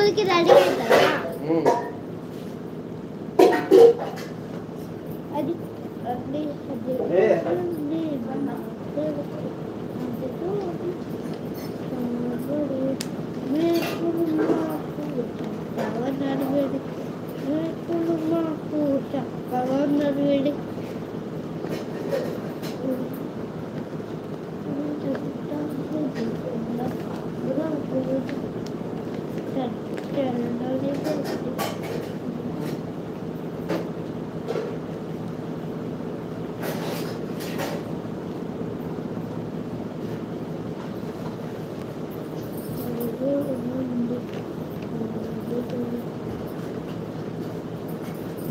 స్కూల్కి రెడీ అవుతారా? అది అది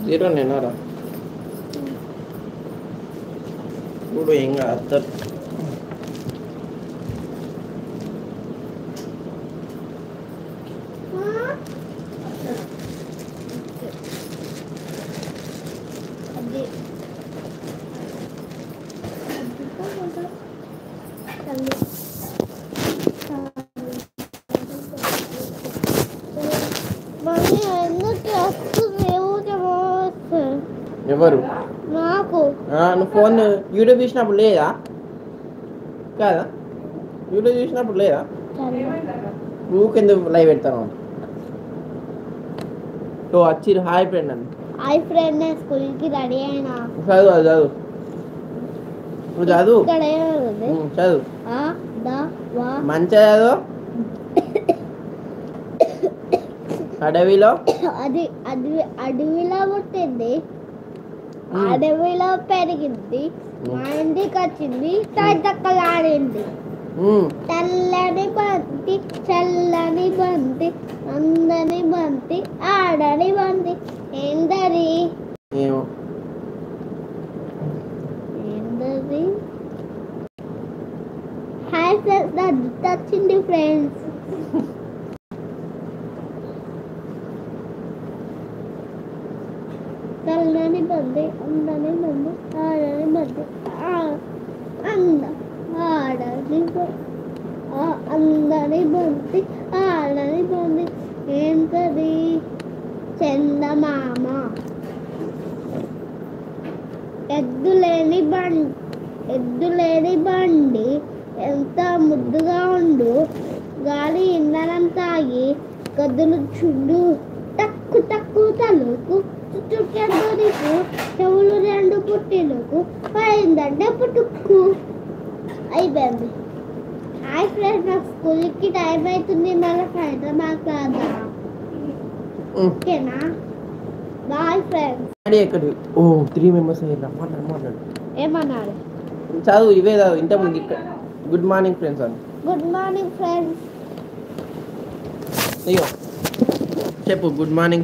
జీరో నేనారా ఇప్పుడు ఏం కాదు ఎవరు నాకు నువ్వు ఫోన్ యూట్యూబ్ చూసినప్పుడు లేదా కాదా యూట్యూబ్ చూసినప్పుడు లేదా ఊకెందుకు లైవ్ పెడతాను సో వచ్చిర్రు హాయ్ ఫ్రెండ్ అని హాయ్ ఫ్రెండ్ స్కూల్కి రెడీ అయినా చదువు అది చదువు నువ్వు చదువు చదువు మంచిగా చదువు అడవిలో అడవిలో పుట్టింది అడవిలో పెరిగింది మా ఇంటికి వచ్చింది తక్కలాడింది తెల్లని బంతి చల్లని బంతి అందని బంతి ఆడని బంతి ఏందది ఏందది హాయ్ ఫ్రెండ్స్ అది వచ్చింది ఫ్రెండ్స్ చల్లని బంతి అందని బంతి ఆడని బంతి అందని బంతి ఆడని బంతి ఏంటది చందమామ ఎద్దులేని బండి ఎంత ముద్దుగా ఉండు గాలి ఇంధనం తాగి గదులు చుండు తక్కు తక్కు తలుకు చుట్టూ చెవులు రెండు పుట్టిలకు పడిందంటే పుట్టుకు అయిపోయింది హాయ్ ఫ్రెండ్స్ నాకు స్కూల్కి టైం అవుతుంది మళ్ళీ సాయంత్రం మాట్లాడదా ఓకేనా బాయ్ ఫ్రెండ్స్ ఎక్కడి 3 మెంబర్స్ మాట్లాడు ఏమన్నాడు చదువు ఇవే చదువు ఇంతకుముందు ఇక్కడ గుడ్ మార్నింగ్ ఫ్రెండ్స్ అని గుడ్ మార్నింగ్ ఫ్రెండ్స్ అయ్యో చెప్పు గుడ్ మార్నింగ్